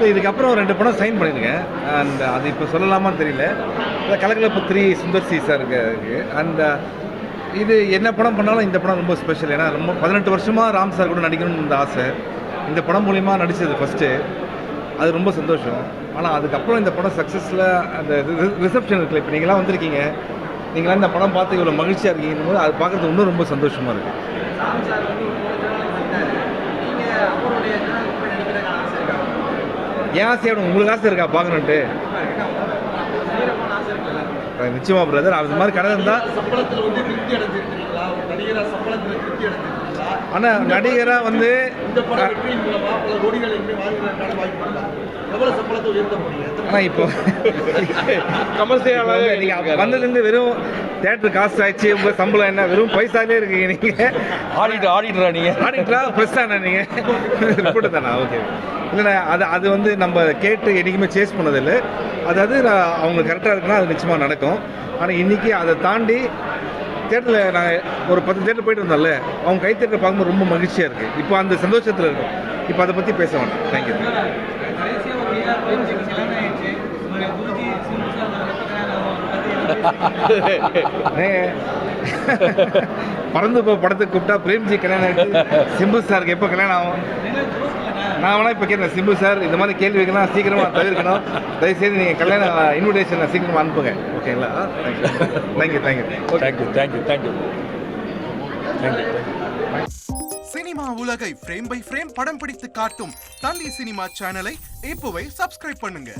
இல்லை இதுக்கப்புறம் 2 படம் சைன் பண்ணியிருக்கேன். அண்ட் அது இப்போ சொல்லலாமான்னு தெரியல. இந்த கலகலப்பு 3 சுந்தர் சி சார் இருக்கு. அண்ட் இது என்ன படம் பண்ணாலும் இந்த படம் ரொம்ப ஸ்பெஷல். ஏன்னா ரொம்ப 18 வருஷமாக ராம் சார் கூட நடிக்கணும்னு இந்த ஆசை. இந்த படம் மூலிமா நடித்தது ஃபஸ்ட்டு, அது ரொம்ப சந்தோஷம். ஆனால் அதுக்கப்புறம் இந்த படம் சக்ஸஸில் அந்த ரிசப்ஷன் இருக்குல்ல, இப்போ நீங்களாம் வந்திருக்கீங்க, நீங்களாம் இந்த படம் பார்த்து இவ்வளோ மகிழ்ச்சியாக இருக்கீங்கன்னு போது அது பார்க்குறது இன்னும் ரொம்ப சந்தோஷமாக இருக்குது. ஏன் ஆசையோட உங்களுக்கு ஆசை இருக்கா பார்க்கணுன்ட்டு? நிச்சயமா பிரதர், அது மாதிரி கடை இருந்தால். ஆனால் நடிகராக வந்து ஆனால் இப்போ கமர்ஷியல் நீங்கள் வந்ததுலேருந்து வெறும் தேட்டர் காசு ஆயிடுச்சு. உங்கள் சம்பளம் என்ன வெறும் பைசாலே இருக்கீங்க. நீங்கள் ஆடிட்டரா? நீங்கள் ஆடிட்டரா ப்ரெஸ்ஸாண்ணா? நீங்கள் ரிப்போர்ட்டு தானே? ஓகே. இல்லைண்ணா, அது வந்து நம்ம கேட்டு என்றைக்குமே சேஸ் பண்ணதில்லை. அதாவது அவங்க கரெக்டாக இருக்குன்னா அது நிச்சயமாக நடக்கும். ஆனால் இன்றைக்கி அதை தாண்டி தேட்டரில் நாங்கள் ஒரு 10 தேட்டர் போயிட்டு வந்தோம்ல, அவங்க கை தேட்டரை பார்க்கும்போது ரொம்ப மகிழ்ச்சியாக இருக்குது. இப்போ அந்த சந்தோஷத்தில் இருக்கும். இப்போ அதை பற்றி பேச வேண்டாம். தேங்க்யூ. பறந்து போ படத்துக்கு கூப்பிட்டா பிரேம்ஜி கல்யாணம் ஆகிட்டு சிம்பு சாருக்கு எப்போ கல்யாணம் ஆகும்? நான் வேணா இப்போ கேட்குறேன், சிம்பு சார் இந்த மாதிரி கேள்விகள்லாம் சீக்கிரமாக தவிர்க்கணும். தயவுசெய்து நீங்கள் கல்யாண இன்விடேஷனை சீக்கிரமாக அனுப்புங்க. ஓகேங்களா? தேங்க்யூ. சினிமா உலகை ஃப்ரேம் பை ஃப்ரேம் படம் பிடித்து காட்டும் தந்தி சினிமா சேனலை இப்போவே சப்ஸ்கிரைப் பண்ணுங்க.